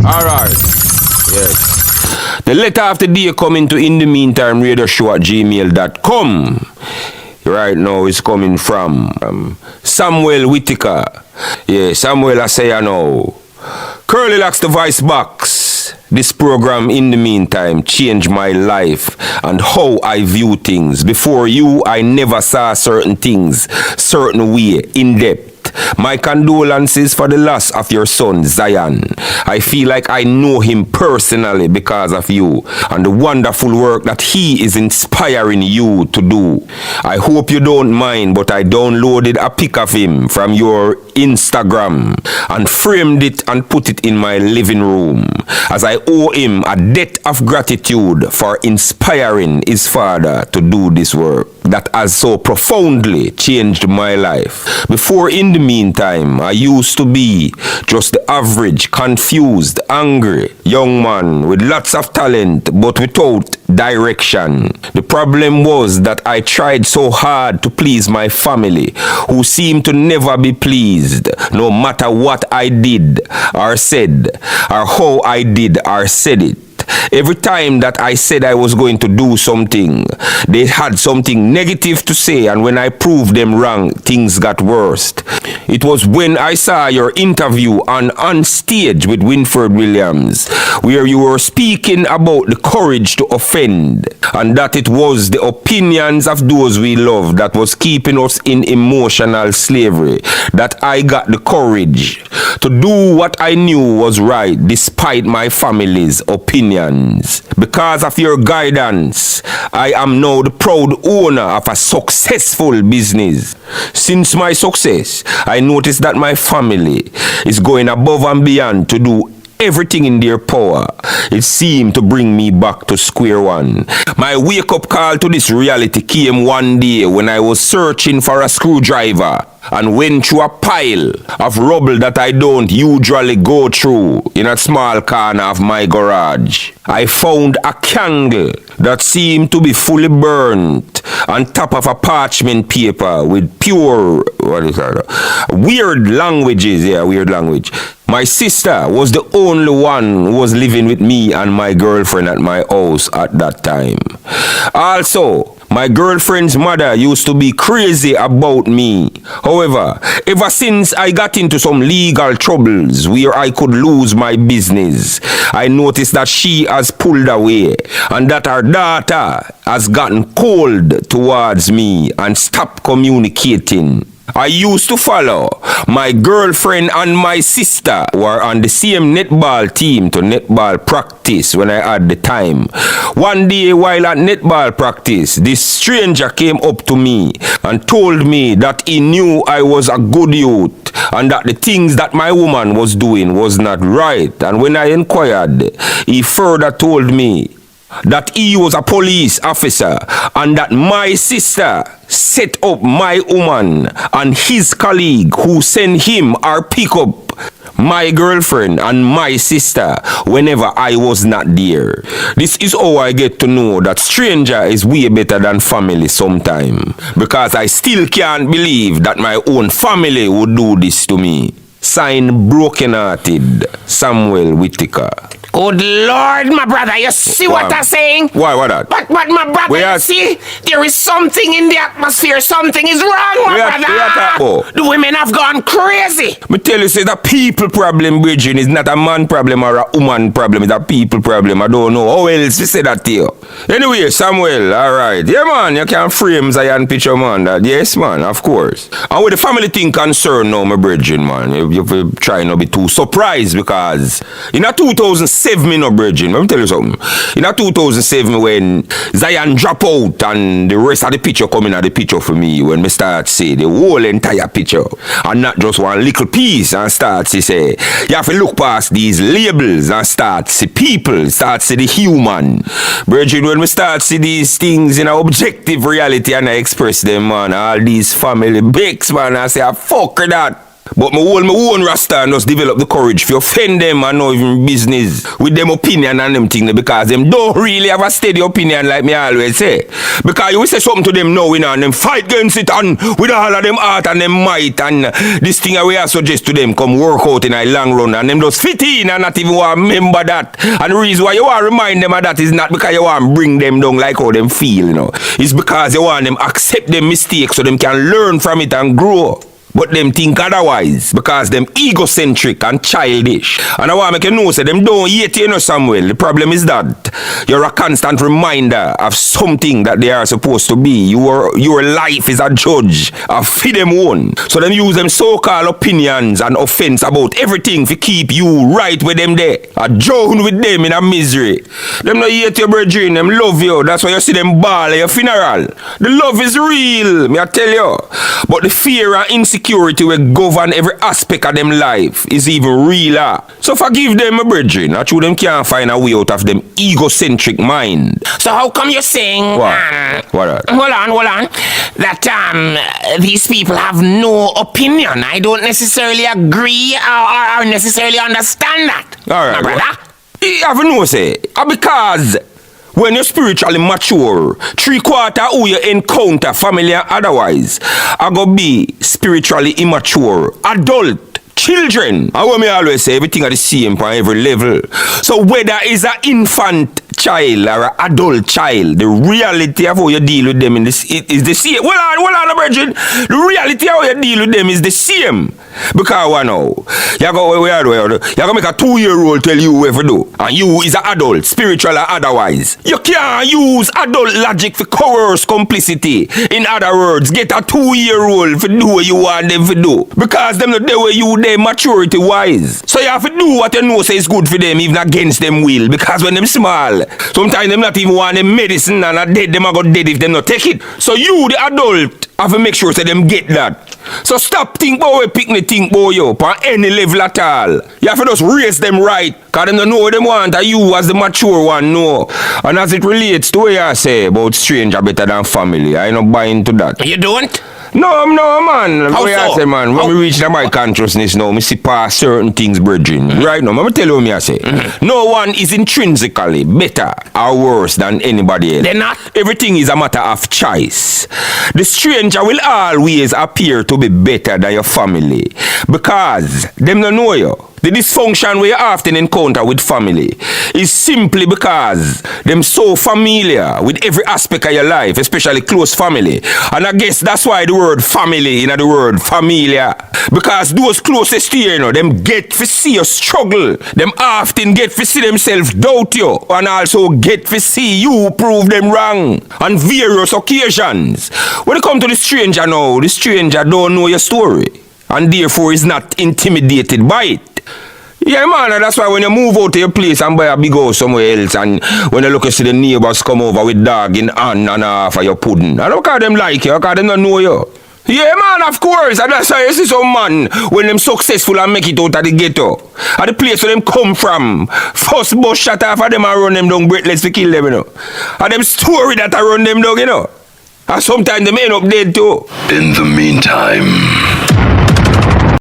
Alright. Yes. The letter of the day coming to In the Meantime Radio Show at gmail.com. Right now is coming from Samuel Whitaker. Yeah, Samuel I say I know. Curly Locks the voice box. This program In the Meantime changed my life and how I view things. Before you, I never saw certain things, certain way, in depth. My condolences for the loss of your son, Zion. I feel like I know him personally because of you and the wonderful work that he is inspiring you to do. I hope you don't mind, but I downloaded a pic of him from your Instagram and framed it and put it in my living room, as I owe him a debt of gratitude for inspiring his father to do this work that has so profoundly changed my life. Before In the Meantime, I used to be just the average, confused, angry young man with lots of talent but without direction. The problem was that I tried so hard to please my family, who seemed to never be pleased, no matter what I did or said, or how I did or said it. Every time that I said I was going to do something, they had something negative to say, and when I proved them wrong, things got worse. It was when I saw your interview on stage with Winford Williams, where you were speaking about the courage to offend, and that it was the opinions of those we love that was keeping us in emotional slavery, that I got the courage to do what I knew was right despite my family's opinions. Because of your guidance, I am now the proud owner of a successful business. Since my success, I noticed that my family is going above and beyond to do everything in their power. It seemed to bring me back to square one. My wake-up call to this reality came one day when I was searching for a screwdriver and went through a pile of rubble that I don't usually go through in a small corner of my garage. I found a candle that seemed to be fully burnt on top of a parchment paper with pure, weird languages. Yeah, weird language. My sister was the only one who was living with me and my girlfriend at my house at that time. Also, my girlfriend's mother used to be crazy about me. However, ever since I got into some legal troubles where I could lose my business, I noticed that she has pulled away and that her daughter has gotten cold towards me and stopped communicating. I used to follow my girlfriend and my sister who were on the same netball team to netball practice when I had the time. One day while at netball practice, this stranger came up to me and told me that he knew I was a good youth and that the things that my woman was doing was not right. And when I inquired, he further told me that he was a police officer and that my sister set up my woman and his colleague who sent him or pick up my girlfriend and my sister whenever I was not there. This is how I get to know that stranger is way better than family sometime, because I still can't believe that my own family would do this to me. Signed, broken-hearted, Samuel Whitaker. Good Lord, my brother, you see what I'm saying? Why, what that? But my brother, you see, there is something in the atmosphere. Something is wrong, my brother. The women have gone crazy. Me tell you, say, the people problem, Bridging, is not a man problem or a woman problem. It's a people problem. I don't know. How else we say that to you? Anyway, Samuel, alright. Yeah, man, you can frame Zion picture, man. Yes, man, of course. And with the family thing concerned now, my Bridging, man, you try not to be too surprised, because in a 2007, no Bridging, let me tell you something. In a 2007, when Zion drop out and the rest of the picture coming out the picture for me, when me start say the whole entire picture and not just one little piece, and start to say you have to look past these labels and start see people, start see the human. Bridging, when we start see these things in an objective reality and I express them, man, all these family breaks, man, I say, fuck that. But me hold my own rasta and just develop the courage to offend them and not even business with them opinion and them things because them don't really have a steady opinion like me always say. Because you will say something to them now, and them fight against it and with all of them heart and them might and this thing I will suggest to them come work out in a long run and them just fit in and not even want to remember that. And the reason why you want to remind them of that is not because you want to bring them down like how them feel, It's because you want them accept them mistakes so them can learn from it and grow. But them think otherwise because them egocentric and childish. And I want to make you know, say them don't hate you, Samuel. The problem is that you're a constant reminder of something that they are supposed to be. Your life is a judge of for them own. So them use them so-called opinions and offense about everything to keep you right with them there. A drown with them in a misery. Them not hate your brethren, them love you. That's why you see them ball at your funeral. The love is real, me I tell you. But the fear and insecurity will govern every aspect of them life is even realer. So forgive them, my brethren. I them can't find a way out of them egocentric mind. So how come you're saying what? Hold on that these people have no opinion? I don't necessarily agree or necessarily understand that. Alright, my brother. You have no say. Because when you're spiritually mature, 3/4 who you encounter, family and otherwise, are going to be spiritually immature, adult, children. And what me always say, everything are the same on every level. So whether it's an infant child or an adult child, the reality of how you deal with them is the same. Hold on, Virgin. The reality of how you deal with them is the same. Because one now, you're going to make a 2-year-old tell you what to do. And you is an adult, spiritual or otherwise. You can't use adult logic for coerce complicity. In other words, get a 2-year-old to do what you want them to do. Because them not the way you they maturity wise. So you have to do what you know say is good for them, even against them will. Because when them small, sometimes them not even want them medicine and are dead, them are go dead if them not take it. So you, the adult, have to make sure that them get that. So stop think about where picnic think about you on any level at all. You have to just raise them right. Because them don't know what them want and you as the mature one know. And as it relates to what you say about stranger better than family, I not buy into that. You don't? No, man. How so? Say, man, when we reach my consciousness now, me see past certain things, brethren. Right now, I'm going to tell you what me I say. No one is intrinsically better or worse than anybody else. They're not. Everything is a matter of choice. The stranger will always appear to be better than your family because them don't know you. The dysfunction we often encounter with family is simply because them so familiar with every aspect of your life, especially close family. And I guess that's why the word family, the word familiar. Because those closest to you, them get to see you struggle. Them often get to see themselves doubt you. And also get to see you prove them wrong on various occasions. When it comes to the stranger now, the stranger don't know your story. And therefore is not intimidated by it. Yeah, man, that's why when you move out to your place and buy a big house somewhere else and when you look to see the neighbors come over with dog in hand and half of your pudding, I don't call them like you, because them don't know you. Yeah, man, of course, and that's why you see some man when them successful and make it out of the ghetto. At the place where them come from, first bus shot off of them and run them down breathless to kill them, And them story that I run them down, And sometimes they end up dead too. In the meantime...